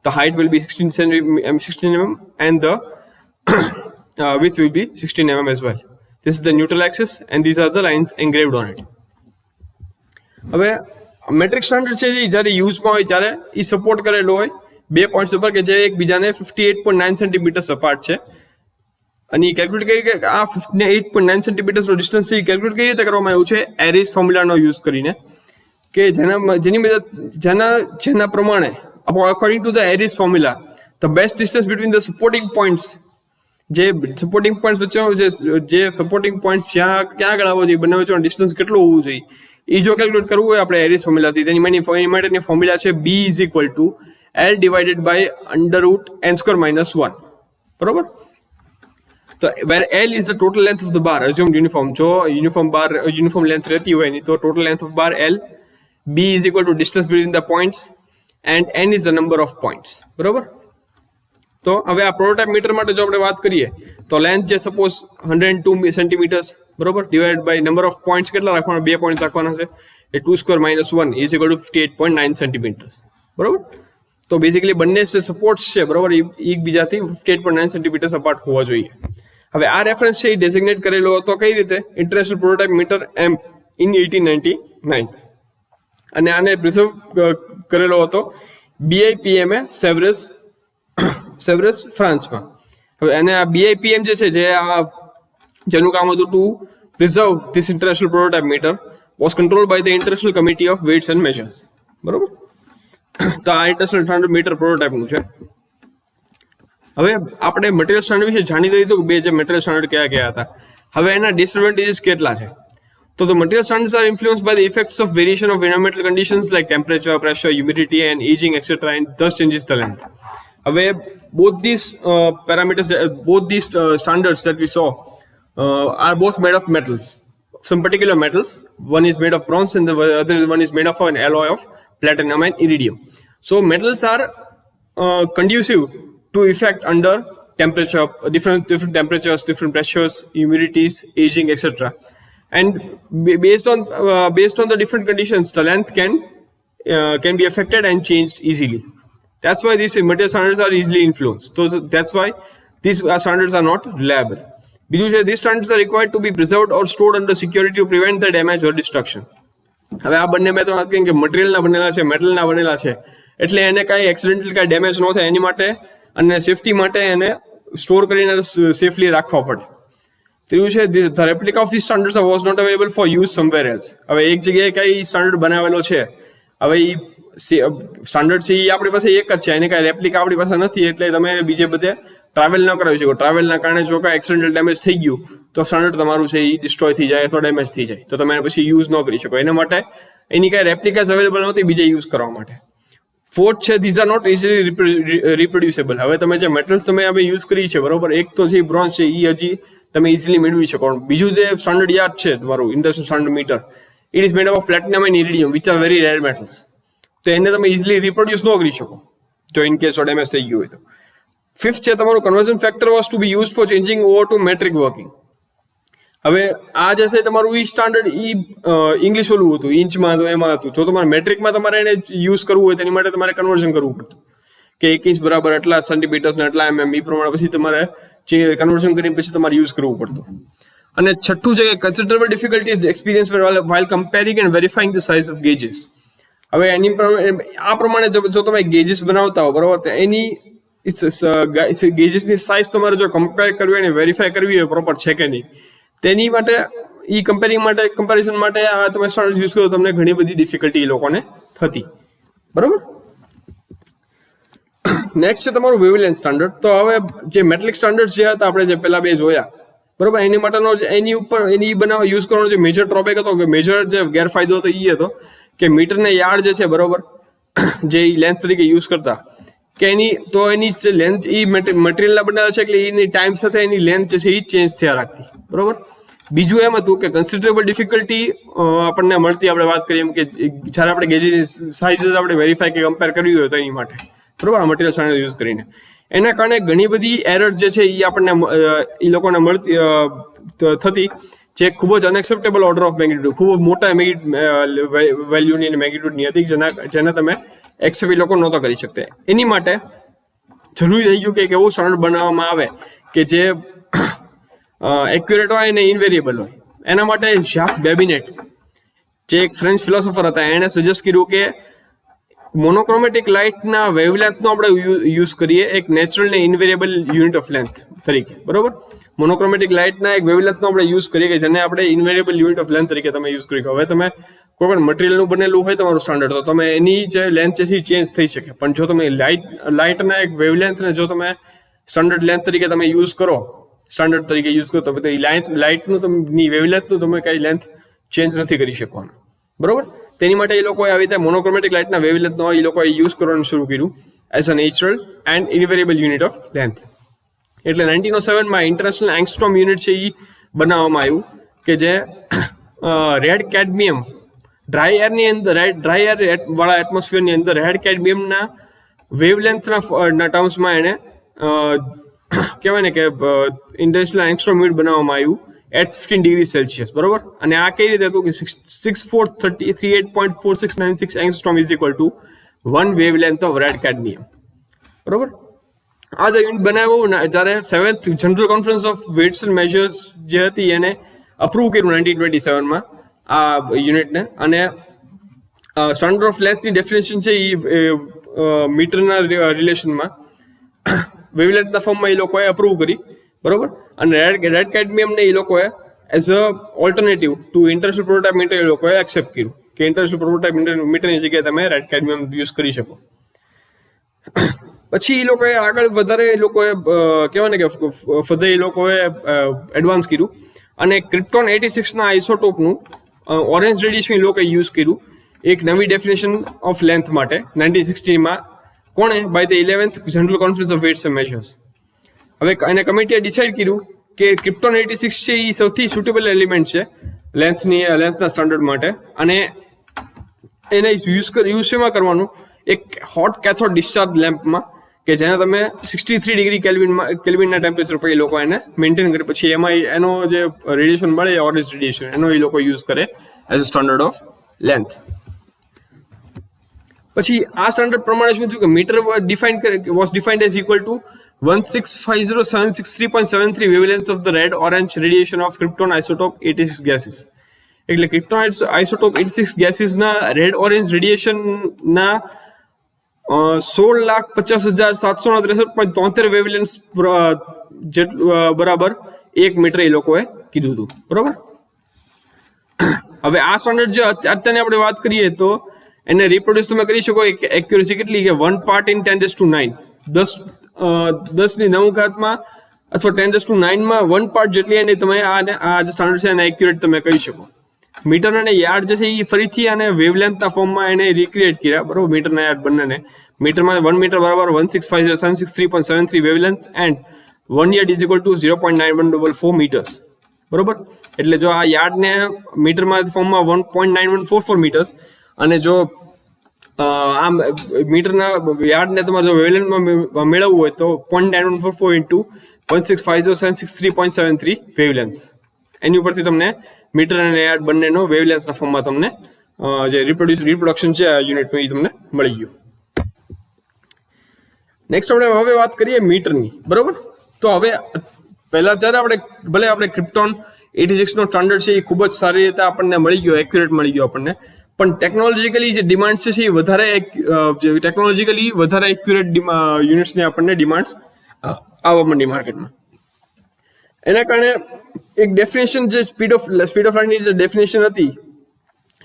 the height will be 16 mm, and the width will be 16 mm as well. This is the neutral axis, and these are the lines engraved on it. હવે metric standard છે જ્યારે યુઝમાં હોય ત્યારે એ support કરેલો હોય 2 points ઉપર કે જે એકબીજાને 58.9 સેન્ટીમીટર અપાર્ટ છે, અને એ કેલ્ક્યુલેટ કરી કે આ 58.9 સેન્ટીમીટરનો ડિસ્ટન્સ છે એ કેલ્ક્યુલેટ કઈ રીતે કરવામાં આવ્યું છે એરિસ ફોર્મ્યુલાનો યુઝ કરીને, કે જેના પ્રમાણે according to the Airy formula the best distance between the supporting points, જે સપોર્ટિંગ પોઈન્ટ્સ વચ્ચેનો જે સપોર્ટિંગ પોઈન્ટ્સ ક્યાં આગળ આવવો જોઈએ, બંને વચ્ચેનો ડિસ્ટન્સ કેટલો હોવું જોઈએ, એ જો કેલ્ક્યુલેટ કરવું હોય આપણે એરિસ ફોર્મ્યુલાથી, તેની માટેની ફોર્મ્યુલા છે B = L / √n² - 1, બરોબર. તો where L is the total length of the bar assumed uniform, જો યુનિફોર્મ લેન્થ રહેતી હોય નહીં તો total length of bar L, B = distance between the points, and n is the number of points, બરોબર. તો હવે આ પ્રોટોટાઇપ મીટર માટે જો આપણે વાત કરીએ તો લેન્થ જે સપોઝ 102 સેન્ટીમીટર્સ, બરોબર, divide by number of points કેટલા રાખવાના, 2 પોઈન્ટ રાખવાના છે, એ 2² - 1 = 58.9 સેન્ટીમીટર્સ, બરોબર. તો બેઝિકલી બંને જે સપોર્ટ્સ છે, બરોબર, એકબીજાથી 58.9 સેન્ટીમીટર્સ અપાર્ટ હોવા જોઈએ. હવે આ રેફરન્સ છે એ ડેઝિગ્નેટ કરેલો હતો કઈ રીતે, ઇન્ટરનેશનલ પ્રોટોટાઇપ મીટર ઇન 1899 અને આને પ્રિઝર્વ કરેલો હતો BIPM સેવરસ ફ્રાન્સમાં. હવે એને આ BIPM જે છે જેનું કામ હતું to preserve this international prototype metre was control by the international committee of weights and measures. બરોબર, તો આ ઇન્ટરનેશનલ સ્ટાન્ડર્ડ મીટર પ્રોટોટાઇપનું છે. હવે આપણે મટીરિયલ સ્ટાન્ડર્ડ વિશે જાણી લીધું કે બે જે મટીરિયલ સ્ટાન્ડર્ડ કયા હતા. હવે એના ડિસએડવાન્ટેજીસ કેટલા છે? તો the material standards are influenced by the effects of variation of environmental conditions like temperature, pressure, humidity and aging etc. and thus changes the length. હવે both these parameters, both these standards that we saw are both made of metals, some particular metals. One is made of bronze and the other one is made of an alloy of platinum and iridium. So metals are conducive to effect under temperature, different temperatures, different pressures, humidities, aging etc. And based on the different conditions, the length can be affected and changed easily. That's why these material standards are easily influenced. So that's why these standards are not reliable. These standards are required to be preserved or stored under security to prevent the damage or destruction. હવે આ બંને મેં તો વાત કરી કે મટીરિયલના બનેલા છે, મેટલના બનેલા છે, એટલે એને કાંઈ એક્સિડેન્ટલ કાંઈ ડેમેજ ન થાય એની માટે અને સેફટી માટે એને સ્ટોર કરીને સેફલી રાખવા પડે. ત્રીજું છે the replica of these standards was not available for use somewhere else. હવે એક જગ્યાએ કઈ સ્ટાન્ડર્ડ બનાવેલો છે, હવે એ સ્ટાન્ડર્ડ છે એ આપણી પાસે એક જ છે, એને કાંઈ રેપ્લિકા આપણી પાસે નથી, એટલે તમે બીજે બધે ટ્રાવેલ ન કરાવી શકો. ટ્રાવેલના કારણે જો કાંઈ એક્સિડેન્ટલ ડેમેજ થઈ ગયું તો સ્ટાન્ડર્ડ તમારું છે એ ડિસ્ટ્રોય થઈ જાય અથવા ડેમેજ થઈ જાય તો તમે પછી યુઝ ન કરી શકો. એના માટે એની કાંઈ રેપ્લિકાસ અવેલેબલ નહોતી બીજે યુઝ કરવા માટે. ફોર્થ છે these are not easily reproducible. હવે તમે જે મેટલ્સ તમે હવે યુઝ કરી છે બરોબર, એક તો છે બ્રોન્ઝ છે એ હજી તમે ઇઝીલી મેળવી શકો. બીજું જે સ્ટાન્ડર્ડ યાદ છે તમારું international standard metre, it is made of platinum and iridium which are very rare metals. તો એને તમે ઇઝીલી રિપ્રોડ્યુસ ન કરી શકો જો ઇન કેસ ડેમેજ થઈ ગયું હોય તો. ફિફ્થ છે તમારું conversion factor was to be use for changing over to metric working. હવે આ જે છે તમારું ઈ સ્ટાન્ડર્ડ ઇંગ્લિશ ઓલું હતું, ઇંચમાં હતું, એમાં હતું. જો તમારે મેટ્રિકમાં તમારે એને યુઝ કરવું હોય તેની માટે તમારે કન્વર્ઝન કરવું પડતું કે 1 ઇંચ બરાબર એટલા સેન્ટીમીટર્સ ને એટલા mm, એ પ્રમાણે પછી તમારે કન્વર્ઝન કરીને પછી તમારે યુઝ કરવું પડતું. અને છઠ્ઠું છે કે considerable difficulties experience while comparing and verifying the size of gauges. હવે એની આ પ્રમાણે જો તમે ગેજીસ બનાવતા હો બરોબર, તો એની ગેજીસની સાઇઝ તમારે જો કમ્પેર કરવી હોય અને વેરીફાઈ કરવી હોય પ્રોપર છે કે નહીં, તેની માટે કમ્પેરિઝન માટે આ તમે સ્ટાન્ડર્ડ યુઝ કરો તમને ઘણી બધી ડિફિકલ્ટી એ લોકોને થતી. બરોબર. નેક્સ્ટ છે તમારું વેવલેન્થ સ્ટાન્ડર્ડ. તો હવે જે મેટલિક સ્ટાન્ડર્ડ જે હતા આપણે જે પેલા બે જોયા બરોબર, એની માટેનો એની ઉપર એની બનાવવા યુઝ કરવાનો જે મેજર ડ્રોબેક હતો કે મેજર જે ગેરફાયદો હતો એ હતો કે મીટરને યાર્ડ જે છે બરોબર, જે લેન્થ તરીકે યુઝ કરતા કે એની જે લેન્થ એ મટીરિયલના બનાવેલા છે એટલે એની ટાઈમ સાથે એની લેન્થ જે છે એ ચેન્જ થયા રાખતી. બરોબર. બીજું એમ હતું કે કન્સિડરેબલ ડિફિકલ્ટી આપણને મળતી, આપણે વાત કરીએ એમ કે જ્યારે આપણે ગેજેસ સાઇઝીસ આપણે વેરીફાઈ કે કમ્પેર કરવી હોય તો એની માટે બરોબર આ મટીરિયલ સ્ટાન્ડર્ડ યુઝ કરીને એના કારણે ઘણી બધી એરર જે છે એ આપણને એ લોકોને મળતી થતી, જે ખૂબ જ અનએક્સેપ્ટેબલ ઓર્ડર ઓફ મેગ્નિટ્યુડ, ખૂબ મોટા વેલ્યુની અને મેગ્નિટ્યુડની હતી જેને તમે એક્સેપ્ટ લોકો નહોતો કરી શકતા. એની માટે જરૂરી થઈ ગયું કે એક એવું સ્ટાન્ડર્ડ બનાવવામાં આવે કે જે એક્યુરેટ હોય અને ઇનવેરિયેબલ હોય. એના માટે ઝાક બેબિનેટ જે એક ફ્રેન્ચ ફિલોસોફર હતા એણે સજેસ્ટ કર્યું કે મોનોક્રોમેટિક લાઇટના વેવલેન્થનો આપણે યુઝ કરીએ એક નેચરલ ને ઇનવેરિયેબલ યુનિટ ઓફ લેન્થ તરીકે. બરોબર. મોનોક્રોમેટિક લાઇટના એક વેવલેન્થનો આપણે યુઝ કરીએ કે જેને આપણે ઇનવેરિયેબલ યુનિટ ઓફ લેન્થ તરીકે તમે યુઝ કરી. હવે તમે કોઈ પણ મટીરિયલનું બનેલું હોય તમારું સ્ટાન્ડર્ડ તો તમે એની જે લેન્થ છે એ ચેન્જ થઈ શકે, પણ જો તમે લાઇટના એક વેવલેન્થને જો તમે સ્ટાન્ડર્ડ લેન્થ તરીકે તમે યુઝ કરો, સ્ટાન્ડર્ડ તરીકે યુઝ કરો તો લાઇટનું તમે વેવલેન્થનું તમે કઈ લેન્થ ચેન્જ નથી કરી શકવાનું. બરોબર. તેની માટે એ લોકોએ આવી રીતે મોનોક્રોમેટિક લાઇટના વેવલેન્થનો એ લોકોએ યુઝ કરવાનું શરૂ કર્યું as a natural and invariable unit of length. એટલે 1907માં ઇન્ટરનેશનલ એંગસ્ટ્રોમ યુનિટ છે એ બનાવવામાં આવ્યું કે જે રેડ કેડમિયમ ડ્રાય એરની અંદર ડ્રાય એર વાળા એટમોસ્ફિયરની અંદર રેડ કેડમિયમના વેવલેન્થના ટર્મ્સમાં એને કહેવાય ને કે ઇન્ટરનેશનલ એંગસ્ટ્રોમ યુનિટ બનાવવામાં આવ્યું at 15 degrees Celsius. બરોબર. અને આ કઈ રીતે હતું કે 6438.4696 angstrom is equal to 1 wavelength of red cadmium. બરોબર. આ જે યુનિટ બનાવ્યું જ્યારે 7th general conference of weights and measures જે હતી એને અપ્રૂવ કર્યું 1927માં આ યુનિટને. અને સ્ટાન્ડર્ડ ઓફ લેન્થની ડેફિનેશન છે એ મીટરના રિલેશનમાં વેવલેન્થના ફોર્મમાં એ લોકોએ અપ્રૂવ કરી, બરોબર. અને રેડ કેડમિયમને એ લોકોએ as a alternative to international prototype metre એ લોકોએ એક્સેપ્ટ કર્યું કે ઇન્ટરનેશનલ પ્રોટોટાઇપ મીટરની જગ્યાએ તમે રેડ કેડમિયમ યુઝ કરી શકો. પછી એ લોકોએ આગળ વધારે એ લોકોએ કહેવાય ને કે ફર્ધર એ લોકોએ એડવાન્સ કર્યું અને ક્રિપ્ટોન 86ના આઇસોટોપનું ઓરેન્જ રેડિયેશન એ લોકોએ યુઝ કર્યું એક નવી ડેફિનેશન ઓફ લેન્થ માટે 1960માં. કોણે? By the 11th general conference of weights and measures. હવે એને કમિટીએ ડિસાઇડ કર્યું કે ક્રિપ્ટોન 86 છે એ સૌથી સુટેબલ એલિમેન્ટ છે લેન્થના સ્ટાન્ડર્ડ માટે. અને એને યુઝ શેમાં કરવાનું? એક હોટ કેથોડ ડિસ્ચાર્જ લેમ્પમાં કે જેને તમે 63 ડિગ્રી કેલ્વિનના ટેમ્પરેચર પર એ લોકો એને મેન્ટેન કરે. પછી એમાં એનો જે રેડિયેશન મળે ઓરેન્જ રેડિયેશન એનો એ લોકો યુઝ કરે as a standard of length. પછી આ સ્ટાન્ડર્ડ પ્રમાણે શું થયું કે metre was defined as equal to 1650763.73 wavelength of the red orange radiation of krypton isotope 86 gases. એટલે ક્રિપ્ટોન આઇસોટોપ 86 ગેસીસના રેડ ઓરેન્જ રેડિયેશનના 16,50,763.73 વેવલેન્થ બરાબર 1 મીટર એ લોકોએ કીધું હતું, બરોબર. હવે આ સ્ટાન્ડર્ડ જે અત્યારે આપણે વાત કરીએ તો એને રિપ્રોડ્યુસ તમે કરી શકો એક્યુરેસી કેટલી કે 1 part in 10⁹, 10⁹ અથવા 10⁹માં 1 part જેટલી એને તમે આ જે સ્ટાન્ડર્ડ છે એને એક્યુરેટ તમે કહી શકો. મીટર અને યાર્ડ જે છે એ ફરીથી અને વેવલેન્થના ફોર્મમાં એને રિક્રિએટ કર્યા, બરોબર. મીટરના યાર્ડ બંનેને મીટરમાં 1 મીટર બરાબર 1650763.73 wavelength and 1 yard is equal to 0.9144 metres, બરોબર. એટલે જો આ યાર્ડને મીટરમાં ફોર્મમાં 1.9144 મીટર્સ અને જો આ મીટરના યાર્ડને તમારે જો વેવલેન્થમાં મેળવવું હોય તો 0.9144 ઇન્ટુ 1650763.73 વેવલેન્થ. એની ઉપરથી તમને મીટર અને યાર્ડ બંનેનો વેવલેન્થના ફોર્મમાં તમને જે રિપ્રોડક્શન છે આ યુનિટનું એ તમને મળી ગયું. નેક્સ્ટ આપણે હવે વાત કરીએ મીટરની, બરોબર. તો હવે પહેલા જ્યારે આપણે ક્રિપ્ટોન 86 નો સ્ટાન્ડર્ડ છે એ ખૂબ જ સારી રીતે આપણને મળી ગયો, એક્યુરેટ મળી ગયો આપણને. પણ ટેકનોલોજીકલી જે ડિમાન્ડ છે એ વધારે એક્યુરેટ યુનિટ્સની આપણને ડિમાન્ડ્સ આવવા માંડી માર્કેટમાં. એના કારણે એક ડેફિનેશન જે સ્પીડ ઓફ લાઇટની જે ડેફિનેશન હતી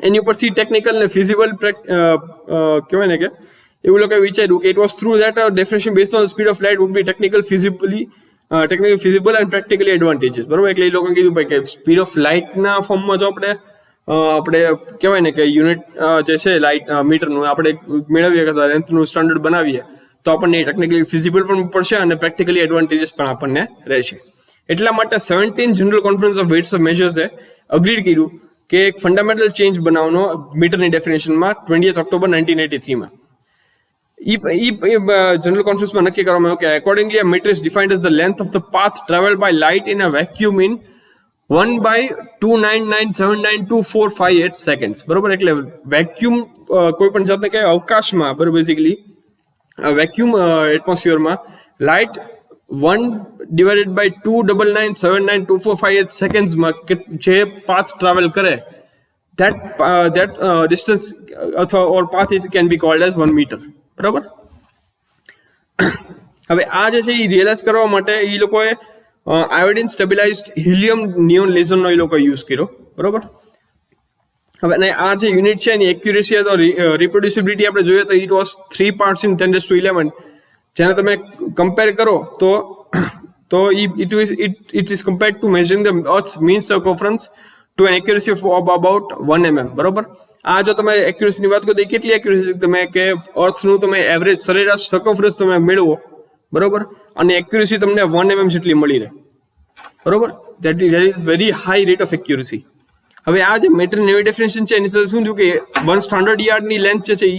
એની ઉપરથી ટેકનિકલ ને ફિઝિબલ કહેવાય ને કે એવું લોકોએ વિચાર્યું કે it was through that definition based on speed of light would be technically feasible and practically advantages, બરોબર. એટલે એ લોકોએ કીધું ભાઈ કે સ્પીડ ઓફ લાઇટના ફોર્મમાં જો આપણે કહેવાય ને કે યુનિટ જે છે લાઇટ મીટરનું આપણે મેળવીએ કે લેન્થનું સ્ટાન્ડર્ડ બનાવીએ તો આપણને ટેકનિકલી ફિઝિબલ પણ પડશે અને પ્રેક્ટિકલી એડવાન્ટેજીસ પણ આપણને રહેશે. એટલા માટે 17 general conference of weights of મેજર્સે અગ્રીડ કર્યું કે એક ફંડામેન્ટલ ચેન્જ બનાવવાનો મીટરની ડેફિનેશનમાં 20 ઓક્ટોબર 1983માં. જનરલ કોન્ફરન્સમાં નક્કી કરવામાં આવ્યું કે accordingly a meter is defined as the length of the path traveled by light in a vacuum in 1/299792458 seconds, બરોબર. એટલે વેક્યુમ કોઈ પણ જાતને કહેવાય અવકાશમાં, બરોબર. બેઝિકલી વેક્યુમ એટમોસ્ફિયરમાં લાઇટ 1/299792458 સેકન્ડ્સમાં જે પાથ ટ્રાવેલ કરે that distance અથવા ઓર path is can be called as 1 meter, બરાબર. હવે આ જે છે એ રિયલાઇઝ કરવા માટે એ લોકોએ આયોડિન સ્ટેબિલાઇઝડ હિલિયમ નિયોન લેઝરનો એ લોકોએ યુઝ કર્યો, બરોબર. હવે અને આ જે યુનિટ છે એની એક્યુરેસી અથવા રિપ્રોડ્યુસિબિલિટી આપણે જોઈએ તો ઇટ વોઝ 3 parts in 10⁻11. જેને તમે કમ્પેર કરો તો it is compared to measuring the Earth's mean circumference to an accuracy of about 1 mm, બરોબર. આ જો તમે એક્યુરેસીની વાત કરો તો કેટલી એક્યુરેસી તમે કે અર્થનું તમે એવરેજ સરેરાશ સર્કમફરન્સ તમે મેળવો, બરોબર. અને એક્યુરેસી તમને 1 mm જેટલી મળી રહે, બરોબર. that is very high rate of accuracy. હવે આ જે મેટર નવી ડેફિનેશન છે એની સાથે શું થયું કે વન સ્ટાન્ડર્ડ યાર્ડની લેન્થ છે એ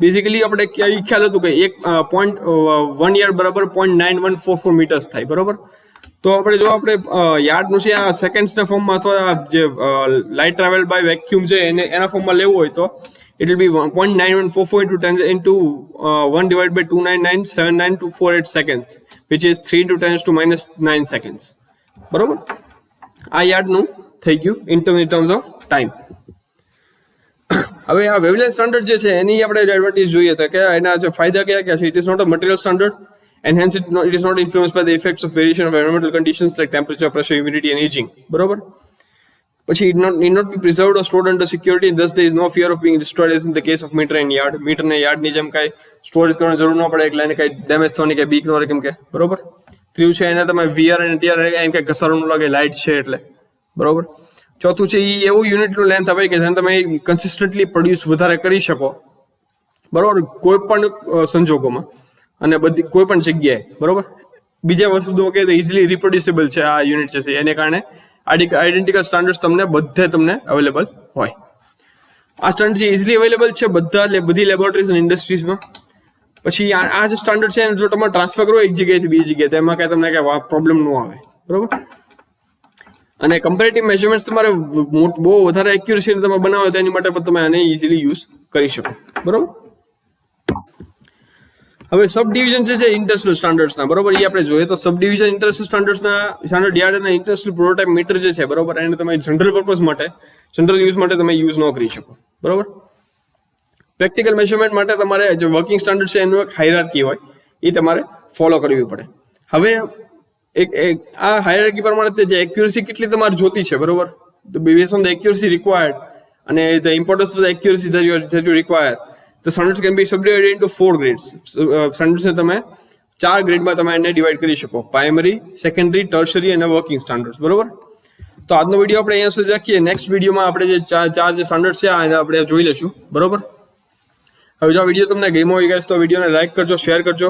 બેઝિકલી આપણે ખ્યાલ હતું કે 1 યાર્ડ બરાબર 0.9144 મીટર્સ થાય, બરોબર. તો આપણે જો આપણે યાર્ડનું છે આ સેકન્ડ્સના ફોર્મમાં અથવા જે લાઇટ ટ્રાવેલ બાય વેક્યુમ છે એના ફોર્મમાં લેવું હોય તો it will be 0.9144 into 1/299792458 seconds, which is 3 × 10⁻⁹ seconds, બરોબર. આ યાર્ડનું થઈ ગયું ઇન ટર્મ્સ ઓફ ટાઈમ. હવે આ વેવલેન્થ સ્ટાન્ડર્ડ જે છે એની આપણે એડવાન્ટેજ જોઈએ તો કે એના જે ફાયદા કયા છે. It is not a material standard and hence it is not influenced by the effects of variation of environmental conditions like temperature, pressure, humidity and aging. બરોબર. પછી it need not be preserved or stored under security, thus there is no fear of being destroyed as in the case of meter and yard. Metre ને yard ની જેમ કાંઈ storage કરવાની જરૂર ન પડે, એટલે એને કાંઈ ડેમેજ થવાની કાંઈ બીક ન રહે, કેમ કે બરોબર. ત્રીજું છે એને તમે વીઆર અને ટીઆર એને કાંઈ ઘસારો ન લાગે, લાઇટ છે એટલે બરોબર. ચોથું છે એ એવું યુનિટનું લેન્થ આપે કે જેને તમે કન્સિસ્ટન્ટલી પ્રોડ્યુસ વધારે કરી શકો બરોબર, કોઈ પણ સંજોગોમાં અને બધી કોઈ પણ જગ્યાએ બરોબર. બીજા વસ્તુ કે ઇઝીલી રિપ્રોડ્યુસેબલ છે આ યુનિટ છે, એને કારણે આઈડેન્ટિકલ સ્ટાન્ડર્ડ્સ તમને અવેલેબલ હોય. આ સ્ટાન્ડર્ડ છે ઇઝીલી અવેલેબલ છે બધી લેબોરેટરીઝ અને ઇન્ડસ્ટ્રીઝમાં. પછી આ જે સ્ટાન્ડર્ડ છે જો તમે ટ્રાન્સફર કરો એક જગ્યાએથી બીજી જગ્યાએ, તેમાં કાંઈ તમને કાંઈ પ્રોબ્લેમ ન આવે બરોબર. અને કમ્પેરેટિવ મેઝરમેન્ટ્સ તમારે બહુ વધારે એક્યુરેસી તમે બનાવો તો એની માટે પણ તમે આને ઇઝીલી યુઝ કરી શકો બરોબર. હવે સબ ડિવિઝન છે ઇન્ટરનેશનલ સ્ટાન્ડર્ડ્સના બરોબર. એ આપણે જોઈએ તો સબ ડિવિઝન ઇન્ટરનેશનલ સ્ટાન્ડર્ડ્સના સ્ટાન્ડર્ડ યાર્ડ અને ઇન્ટરનેશનલ પ્રોટોટાઇપ મીટર જે છે બરોબર, એને તમે જનરલ પર્પઝ માટે જનરલ યુઝ માટે તમે યુઝ ન કરી શકો બરોબર. પ્રેક્ટિકલ મેઝરમેન્ટ માટે તમારે જે વર્કિંગ સ્ટાન્ડર્ડ છે એનું એક હાયરાર્કી હોય એ તમારે ફોલો કરવી પડે. હવે એક આ હાયરાર્કી પ્રમાણે જે એક્યુરસી કેટલી તમારે જોતી છે બરોબર, base on the accuracy required અને the importance of the accuracy that you require, the standards can be subdivided into 4 grades. Standards ને તમે 4 ગ્રેડમાં તમે એને ડિવાઈડ કરી શકો: પ્રાઇમરી, સેકન્ડરી, ટર્શરી અને વર્કિંગ સ્ટાન્ડર્ડ્સ બરોબર. તો આજનો વિડીયો આપણે અહીંયા સુધી રાખીએ. નેક્સ્ટ વિડીયોમાં આપણે જે ચાર જે સ્ટાન્ડર્ડ છે એને આપણે જોઈ લઈશું બરોબર. હવે જો આ વિડીયો તમને ગમ્યો હોય ગાઈસ તો વિડીયોને લાઈક કરજો, શેર કરજો.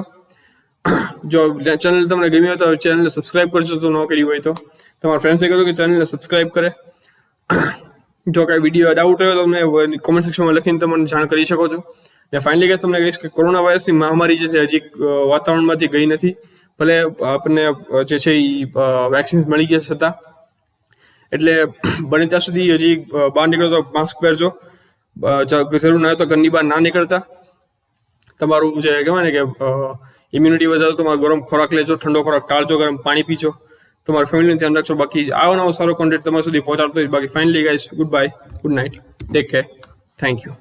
જો ચેનલ તમને ગમી હોય તો ચેનલને સબસ્ક્રાઇબ કરજો જો ન કરી હોય તો. તમારા ફ્રેન્ડ્સને કહો કે ચેનલને સબસ્ક્રાઇબ કરે. જો કાંઈ વિડીયો ડાઉટ હોય તો તમે કોમેન્ટ સેક્શનમાં લખીને તમને જાણ કરી શકો છો. ને ફાઇનલી ગાઈસ તમને કહીશ કે કોરોના વાયરસની મહામારી જે છે હજી વાતાવરણમાંથી ગઈ નથી, ભલે આપણને જે છે એ વેક્સિન મળી ગયા છતાં. એટલે બને ત્યાં સુધી હજી બહાર નીકળો તો માસ્ક પહેરજો, જરૂર ના હોય તો ઘરની બહાર ના નીકળતા. તમારું જે કહેવાય ને કે ઇમ્યુનિટી વધારો, તમારો ગરમ ખોરાક લેજો, ઠંડો ખોરાક ટાળજો, ગરમ પાણી પીજો, તમારા ફેમિલીનું ધ્યાન રાખજો. બાકી આવો નવો સારો કોન્ટેન્ટ તમારા સુધી પહોંચાડતો હોય. બાકી finally guys good bye, good night, take care, thank you.